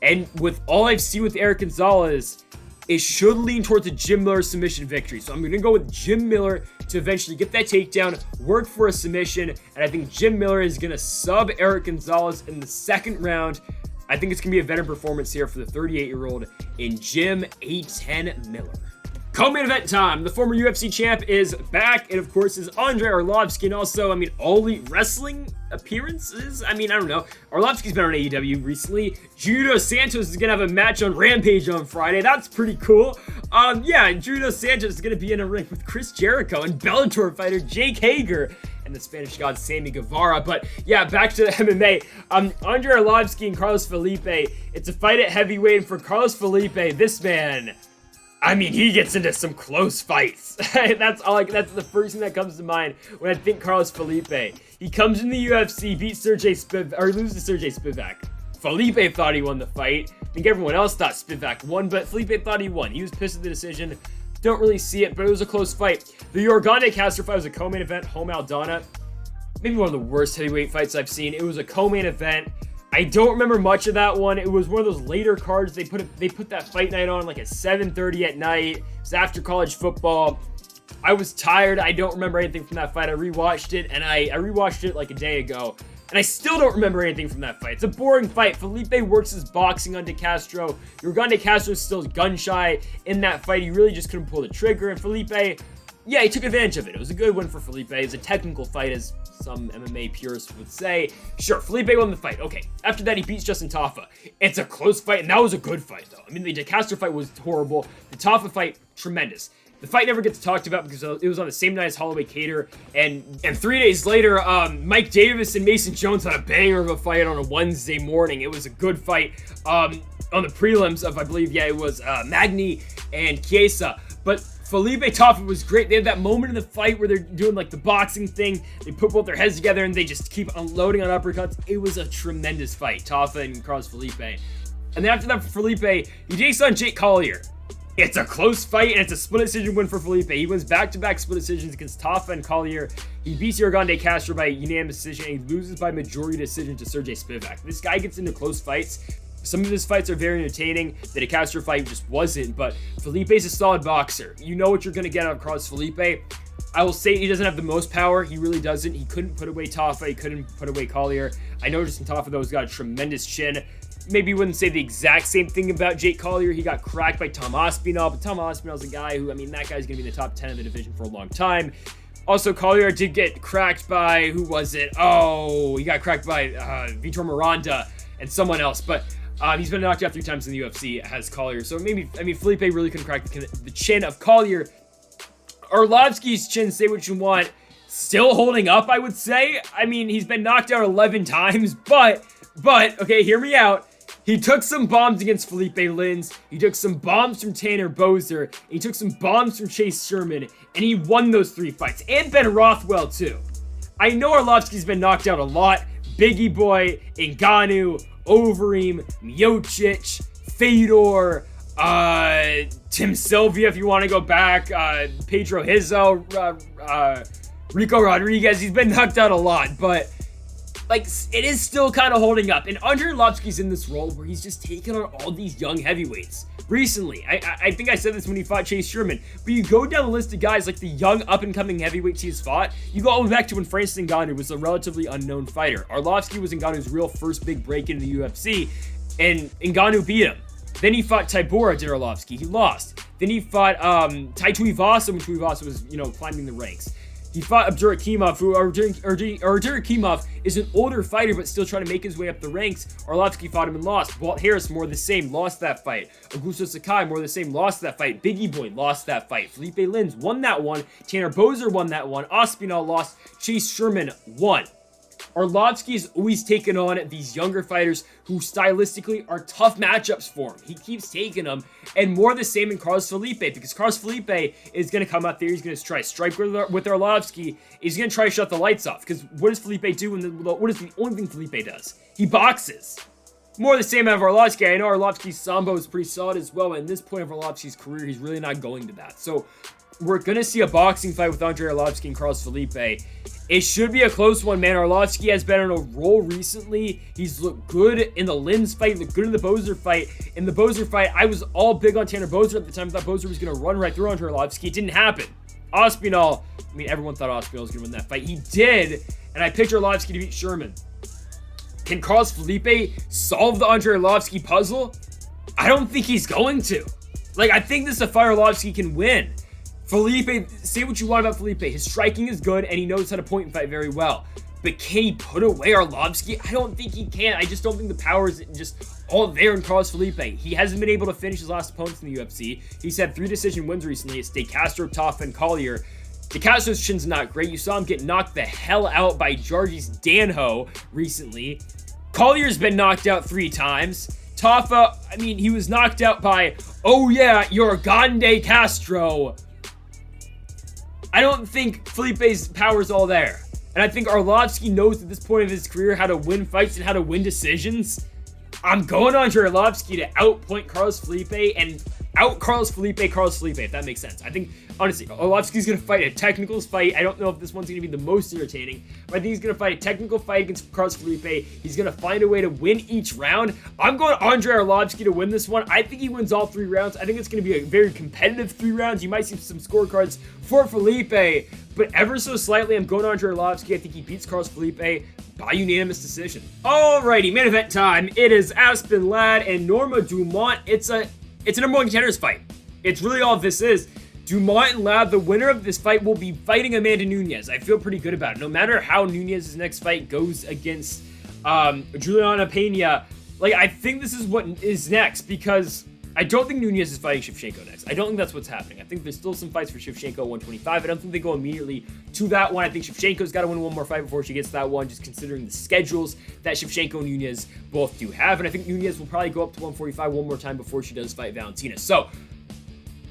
and with all I've seen with Eric Gonzalez, it should lean towards a Jim Miller submission victory. So I'm going to go with Jim Miller to eventually get that takedown, work for a submission, and I think Jim Miller is going to sub Eric Gonzalez in the second round. I think it's going to be a veteran performance here for the 38-year-old in Jim A10 Miller. Co-main event time. The former UFC champ is back, and of course is Andrei Arlovski, and also, All Elite Wrestling appearances? I don't know. Arlovski's been on AEW recently. Judo Santos is going to have a match on Rampage on Friday. That's pretty cool. Judo Santos is going to be in a ring with Chris Jericho and Bellator fighter Jake Hager and the Spanish god Sammy Guevara. But yeah, back to the MMA. Andrei Arlovski and Carlos Felipe. It's a fight at heavyweight, and for Carlos Felipe, this man, he gets into some close fights. That's the first thing that comes to mind when I think Carlos Felipe. He comes in the UFC, beats Sergey Spivak, or loses to Sergey Spivak. Felipe thought he won the fight. I think everyone else thought Spivak won, but Felipe thought he won. He was pissed at the decision. Don't really see it, but it was a close fight. The Yorgane Castro fight was a co-main event, home Aldana. Maybe one of the worst heavyweight fights I've seen. It was a co-main event. I don't remember much of that one. It was one of those later cards. They put that fight night on like at 7:30 at night. It was after college football. I was tired. I don't remember anything from that fight. I rewatched it, and I rewatched it like a day ago, and I still don't remember anything from that fight. It's a boring fight. Felipe works his boxing onto Castro. Yorgane Castro is still gun shy in that fight. He really just couldn't pull the trigger, and Felipe, yeah, he took advantage of it. It was a good win for Felipe. It was a technical fight, as some MMA purists would say. Sure, Felipe won the fight. Okay, after that, he beats Justin Tafa. It's a close fight, and that was a good fight, though. The DeCastro fight was horrible. The Tafa fight, tremendous. The fight never gets talked about because it was on the same night as Holloway Cater, and 3 days later, Mike Davis and Mason Jones had a banger of a fight on a Wednesday morning. It was a good fight on the prelims of, I believe, it was Magny and Chiesa, but Felipe Tafa was great. They had that moment in the fight where they're doing like the boxing thing. They put both their heads together and they just keep unloading on uppercuts. It was a tremendous fight, Tafa and Carlos Felipe. And then after that for Felipe, he takes on Jake Collier. It's a close fight, and it's a split decision win for Felipe. He wins back-to-back split decisions against Tafa and Collier. He beats Yorgane Castro by unanimous decision, and he loses by majority decision to Sergey Spivak. This guy gets into close fights. Some of his fights are very entertaining. The De Castro fight just wasn't, but Felipe's a solid boxer. You know what you're going to get across Felipe. I will say he doesn't have the most power. He really doesn't. He couldn't put away Tafa. He couldn't put away Collier. I know Justin Tafa, though, has got a tremendous chin. Maybe you wouldn't say the exact same thing about Jake Collier. He got cracked by Tom Aspinall, but Tom Aspinall's a guy who, I mean, that guy's going to be in the top 10 of the division for a long time. Also, Collier did get cracked by, who was it? Oh, he got cracked by Vitor Miranda and someone else, but he's been knocked out 3 times in the UFC, has Collier. So maybe, I mean, Felipe really couldn't crack the chin of Collier. Arlovski's chin, say what you want, still holding up, I would say. I mean, he's been knocked out 11 times, but, okay, hear me out. He took some bombs against Felipe Lins. He took some bombs from Tanner Boser. He took some bombs from Chase Sherman, and he won those 3 fights. And Ben Rothwell, too. I know Arlovski's been knocked out a lot. Biggie Boy, Ngannou, Overeem, Miocic, Fedor, Tim Sylvia, if you want to go back, Pedro Hizzo, Rico Rodriguez. He's been knocked out a lot, but like, it is still kind of holding up. And Andre Arlovski's in this role where he's just taken on all these young heavyweights. Recently, I think I said this when he fought Chase Sherman, but you go down the list of guys like the young up-and-coming heavyweights he's fought, you go all the way back to when Francis Ngannou was a relatively unknown fighter. Arlovski was Ngannou's real first big break into the UFC, and Ngannou beat him. Then he fought Tybura, did Arlovski. He lost. Then he fought Tai Tuivasa when Tuivasa was, climbing the ranks. He fought Abdurakhimov, who Abdurakhimov is an older fighter but still trying to make his way up the ranks. Arlovski fought him and lost. Walt Harris, more the same, lost that fight. Augusto Sakai, more the same, lost that fight. Biggie Boy lost that fight. Felipe Lins won that one. Tanner Boser won that one. Aspinall lost. Chase Sherman won. Arlovski is always taken on these younger fighters who stylistically are tough matchups for him. He keeps taking them, and more the same in Carlos Felipe, because Carlos Felipe is going to come out there, he's going to try to strike with Arlovski, he's going to try to shut the lights off, because what does Felipe do? What is the only thing Felipe does? He boxes. More the same out of Arlovski. I know Arlovski's sambo is pretty solid as well, but at this point of Arlovski's career, he's really not going to that. So we're going to see a boxing fight with Andre Arlovski and Carlos Felipe. It should be a close one, man. Arlovski has been on a roll recently. He's looked good in the Lins fight, looked good in the Boser fight. In the Boser fight, I was all big on Tanner Boser at the time. I thought Boser was going to run right through Andre Arlovski. It didn't happen. Aspinall, I mean, everyone thought Aspinall was going to win that fight. He did, and I picked Arlovski to beat Sherman. Can Carlos Felipe solve the Andre Arlovski puzzle? I don't think he's going to. Like, I think this is a fight Arlovski can win. Felipe, say what you want about Felipe. His striking is good, and he knows how to point and fight very well. But can he put away Arlovski? I don't think he can. I just don't think the power is just all there in Carlos Felipe. He hasn't been able to finish his last opponents in the UFC. He's had 3 decision wins recently. It's De Castro, Tafa, and Collier. De Castro's chin's not great. You saw him get knocked the hell out by Georgie's Danho recently. Collier's been knocked out 3 times. Tafa, I mean, he was knocked out by, oh yeah, your Gande Castro. I don't think Felipe's power's all there. And I think Arlovski knows at this point of his career how to win fights and how to win decisions. I'm going on Arlovski to outpoint Carlos Felipe and out Carlos Felipe, if that makes sense. I think, honestly, Arlovski's going to fight a technical fight. I don't know if this one's going to be the most entertaining, but I think he's going to fight a technical fight against Carlos Felipe. He's going to find a way to win each round. I'm going Andre Arlovski to win this one. I think he wins all 3 rounds. I think it's going to be a very competitive 3 rounds. You might see some scorecards for Felipe, but ever so slightly, I'm going Andre Arlovski. I think he beats Carlos Felipe by unanimous decision. Alrighty, main event time. It is Aspen Ladd and Norma Dumont. It's a number 1 contenders fight. It's really all this is. Dumont and Ladd, the winner of this fight, will be fighting Amanda Nunes. I feel pretty good about it. No matter how Nunes' next fight goes against Juliana Pena, like, I think this is what is next, because I don't think Nunes is fighting Shevchenko next. I don't think that's what's happening. I think there's still some fights for Shevchenko 125. I don't think they go immediately to that one. I think Shevchenko's got to win one more fight before she gets to that one, just considering the schedules that Shevchenko and Nunes both do have. And I think Nunes will probably go up to 145 one more time before she does fight Valentina. So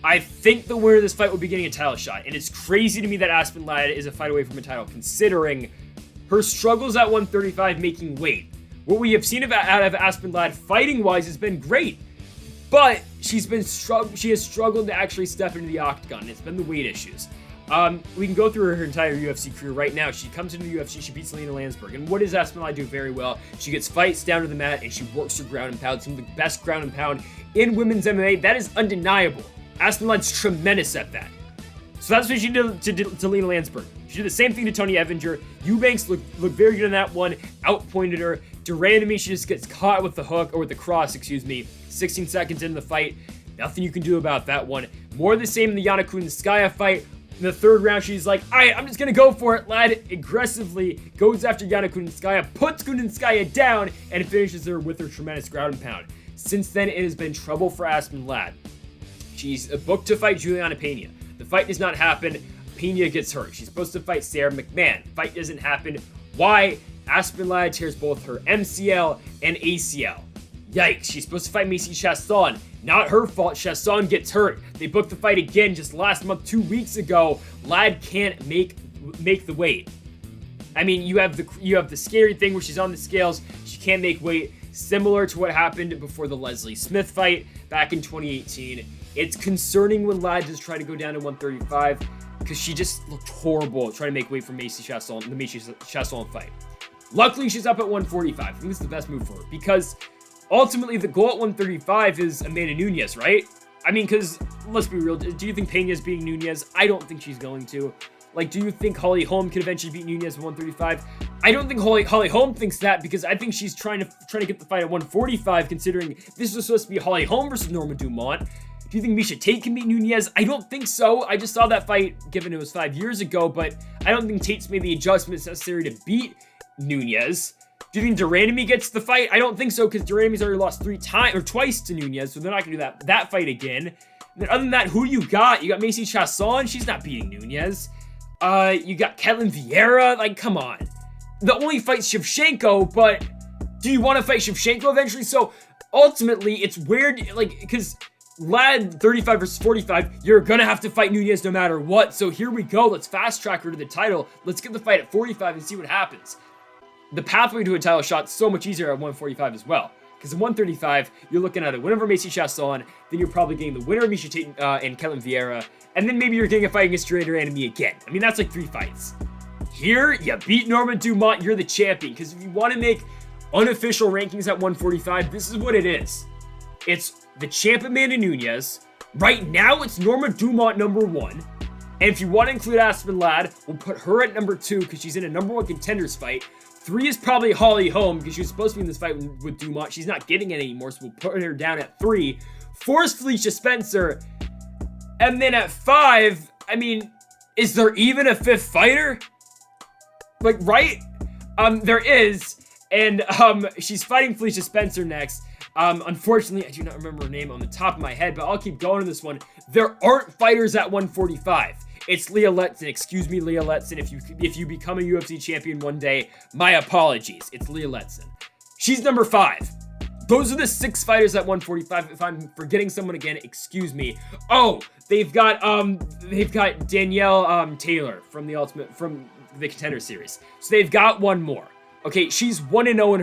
I think the winner of this fight will be getting a title shot. And it's crazy to me that Aspen Ladd is a fight away from a title, considering her struggles at 135 making weight. What we have seen out of Aspen Ladd fighting-wise has been great. But she has struggled to actually step into the octagon. It's been the weight issues. We can go through her entire UFC career right now. She comes into the UFC, she beats Lena Landsberg. And what does Aspen Ladd do very well? She gets fights down to the mat, and she works her ground and pound. Some of the best ground and pound in women's MMA. That is undeniable. Aspen Ladd's tremendous at that. So that's what she did to Lena Landsberg. She did the same thing to Tony Evinger. Eubanks looked very good in that one, outpointed her. Durandamy, she just gets caught with the hook, or with the cross, 16 seconds into the fight. Nothing you can do about that one. More of the same in the Yana Kunitskaya fight. In the third round, she's like, all right, I'm just going to go for it. Ladd aggressively goes after Yana Kunitskaya, puts Kunitskaya down, and finishes her with her tremendous ground and pound. Since then, it has been trouble for Aspen Ladd. She's booked to fight Juliana Pena. The fight does not happen. Pena gets hurt. She's supposed to fight Sarah McMahon. Fight doesn't happen. Why? Aspen Ladd tears both her MCL and ACL. Yikes, she's supposed to fight Macy Chasson. Not her fault, Chasson gets hurt. They booked the fight again just last month, 2 weeks ago. Ladd can't make the weight. I mean, you have the scary thing where she's on the scales, she can't make weight, similar to what happened before the Leslie Smith fight back in 2018. It's concerning when Ladd just tried to go down to 135, because she just looked horrible trying to make weight for Macy Chasson, the Macy Chasson fight. Luckily, she's up at 145. I think this is the best move for her, because ultimately, the goal at 135 is Amanda Nunes, right? I mean, because, let's be real, do you think Pena's beating Nunes? I don't think she's going to. Like, do you think Holly Holm could eventually beat Nunes at 135? I don't think Holly Holm thinks that, because I think she's trying to get the fight at 145, considering this was supposed to be Holly Holm versus Norma Dumont. Do you think Miesha Tate can beat Nunes? I don't think so. I just saw that fight, given it was 5 years ago, but I don't think Tate's made the adjustments necessary to beat Nunes. Do you think Durandamy gets the fight? I don't think so, because Durandamy's already lost twice to Nunes, so they're not going to do that fight again. And then other than that, who you got? You got Macy Chasson. She's not beating Nunes. You got Ketlin Vieira. Like, come on. The only fight's Shevchenko, but do you want to fight Shevchenko eventually? So, ultimately, it's weird, like, because Ladd, 35 versus 45, you're going to have to fight Nunes no matter what. So, here we go. Let's fast track her to the title. Let's get the fight at 45 and see what happens. The pathway to a title shot is so much easier at 145 as well. Because at 135, you're looking at a winner of Macy Chasson, then you're probably getting the winner of Miesha Tate and Ketlin Vieira, and then maybe you're getting a fight against Durandamy again. I mean, that's like 3 fights. Here, you beat Norma Dumont, you're the champion. Because if you want to make unofficial rankings at 145, this is what it is. It's the champ Amanda Nunes. Right now, it's Norma Dumont #1. And if you want to include Aspen Ladd, we'll put her at #2 because she's in a #1 contenders fight. 3 is probably Holly Holm, because she was supposed to be in this fight with Dumont. She's not getting it anymore, so we'll put her down at 3. 4 is Felicia Spencer. And then at 5, I mean, is there even a 5th fighter? Like, right? There is. And she's fighting Felicia Spencer next. Unfortunately, I do not remember her name on the top of my head, but I'll keep going on this one. There aren't fighters at 145. It's Leah Letson. Excuse me, Leah Letson. If you become a UFC champion one day, my apologies. It's Leah Letson. She's number 5. Those are the 6 fighters at 145. If I'm forgetting someone again, excuse me. Oh, they've got Danielle Taylor from the Contender Series. So they've got one more. Okay, she's 1-0 in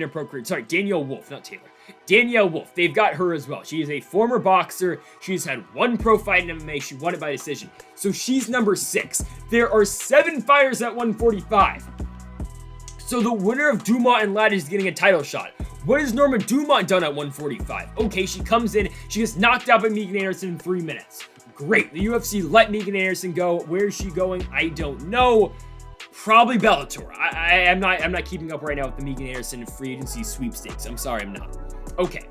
her pro career. Sorry, Danielle Wolf, not Taylor. Danielle Wolf. They've got her as well. She is a former boxer. She's had 1 pro fight in MMA. She won it by decision. So she's number 6. There are 7 fighters at 145. So the winner of Dumont and Ladd is getting a title shot. What has Norma Dumont done at 145? Okay, she comes in. She gets knocked out by Megan Anderson in 3 minutes. Great. The UFC let Megan Anderson go. Where is she going? I don't know. Probably Bellator. I'm not keeping up right now with the Megan Anderson free agency sweepstakes. I'm sorry, I'm not. Okay.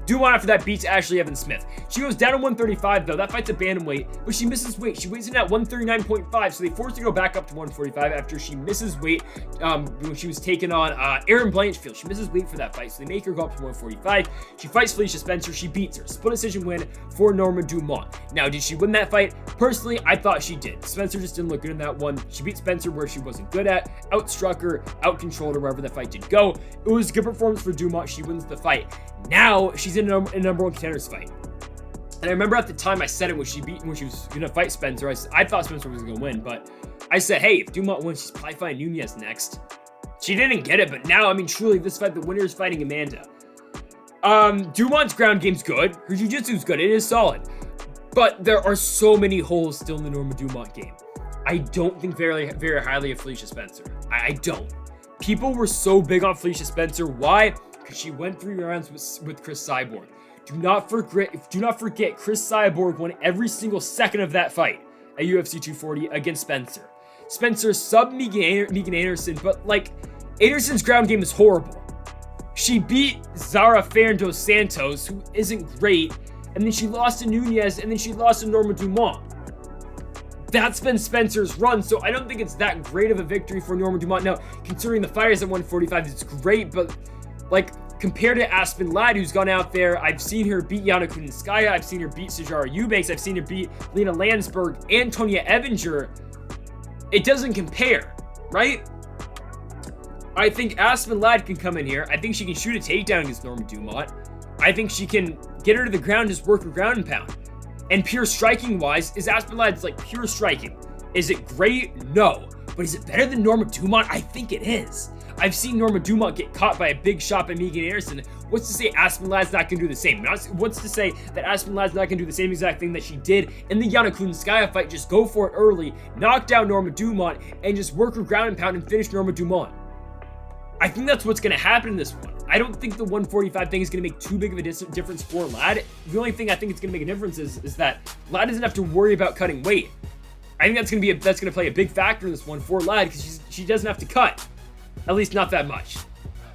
Dumont after that beats Ashley Evans Smith. She goes down to 135 though. That fight's a bantamweight, but she misses weight. She weighs in at 139.5, so they forced her to go back up to 145 after she misses weight when she was taking on Erin Blanchfield. She misses weight for that fight, so they make her go up to 145. She fights Felicia Spencer. She beats her. Split decision win for Norma Dumont. Now, did she win that fight? Personally, I thought she did. Spencer just didn't look good in that one. She beat Spencer where she wasn't good at, outstruck her, outcontrolled her wherever the fight did go. It was a good performance for Dumont. She wins the fight. Now, she's in a #1 contenders fight. And I remember at the time I said it when she was going to fight Spencer. I thought Spencer was going to win, but I said, hey, if Dumont wins, she's probably fighting Nunes next. She didn't get it, but now, I mean, truly, this fight, the winner is fighting Amanda. Dumont's ground game's good. Her jiu-jitsu's good. It is solid. But there are so many holes still in the Norma Dumont game. I don't think very, very highly of Felicia Spencer. I don't. People were so big on Felicia Spencer. Why? Because she went 3 rounds with Chris Cyborg. Do not forget Chris Cyborg won every single second of that fight at UFC 240 against Spencer. Spencer sub Megan Anderson, but like, Anderson's ground game is horrible. She beat Zara Fernando Santos, who isn't great, and then she lost to Nunes, and then she lost to Norma Dumont. That's been Spencer's run, so I don't think it's that great of a victory for Norma Dumont. Now, considering the fighters at 145, it's great, but like, compared to Aspen Ladd, who's gone out there, I've seen her beat Yana Kunitskaya, I've seen her beat Sijara Eubanks, I've seen her beat Lena Landsberg, and Tonya Evinger. It doesn't compare, right? I think Aspen Ladd can come in here. I think she can shoot a takedown against Norma Dumont. I think she can get her to the ground, just work her ground and pound. And pure striking wise, is Aspen Ladd's like pure striking? Is it great? No. But is it better than Norma Dumont? I think it is. I've seen Norma Dumont get caught by a big shot by Megan Anderson. What's to say Aspen Ladd's not going to do the same? What's to say that Aspen Ladd's not going to do the same exact thing that she did in the Yana Kunitskaya fight? Just go for it early, knock down Norma Dumont, and just work her ground and pound and finish Norma Dumont. I think that's what's going to happen in this one. I don't think the 145 thing is going to make too big of a difference for Ladd. The only thing I think it's going to make a difference is that Ladd doesn't have to worry about cutting weight. I think that's going to play a big factor in this one for Ladd because she doesn't have to cut. At least not that much.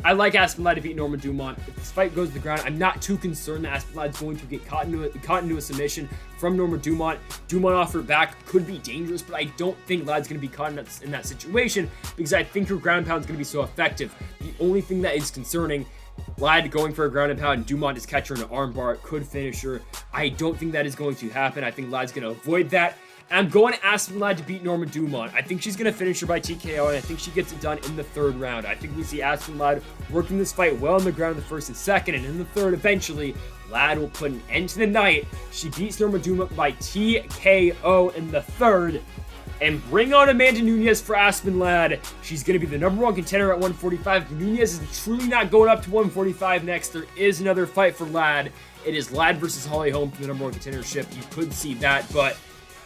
I like Aspen Ladd to beat Norma Dumont. If this fight goes to the ground, I'm not too concerned that Aspen Ladd's going to get caught into a submission from Norma Dumont. Dumont off her back could be dangerous, but I don't think Ladd's going to be caught in that situation because I think her ground pound is going to be so effective. The only thing that is concerning, Ladd going for a ground and pound, Dumont just catch her in an armbar, could finish her. I don't think that is going to happen. I think Ladd's going to avoid that. And I'm going to Aspen Ladd to beat Norma Dumont. I think she's going to finish her by TKO, and I think she gets it done in the 3rd round. I think we see Aspen Ladd working this fight well on the ground in the 1st and 2nd, and in the 3rd, eventually, Ladd will put an end to the night. She beats Norma Dumont by TKO in the 3rd. And bring on Amanda Nunes for Aspen Ladd. She's going to be the #1 contender at 145. Nunes is truly not going up to 145 next. There is another fight for Ladd. It is Ladd versus Holly Holm for the #1 contendership. You could see that, but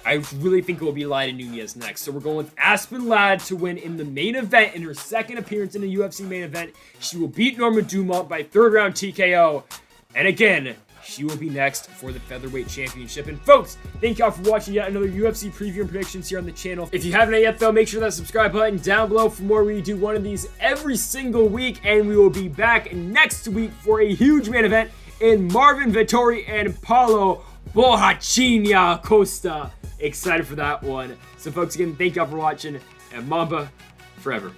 I really think it will be Ladd and Nunes next. So we're going with Aspen Ladd to win in the main event in her 2nd appearance in the UFC main event. She will beat Norma Dumont by 3rd round TKO. And again, she will be next for the featherweight championship. And folks, thank y'all for watching yet another UFC preview and predictions here on the channel. If you haven't yet though, make sure that subscribe button down below for more. We do one of these every single week, and we will be back next week for a huge main event in Marvin Vettori and Paulo Borrachinha Costa. Excited for that one. So folks, again, thank y'all for watching, and Mamba forever.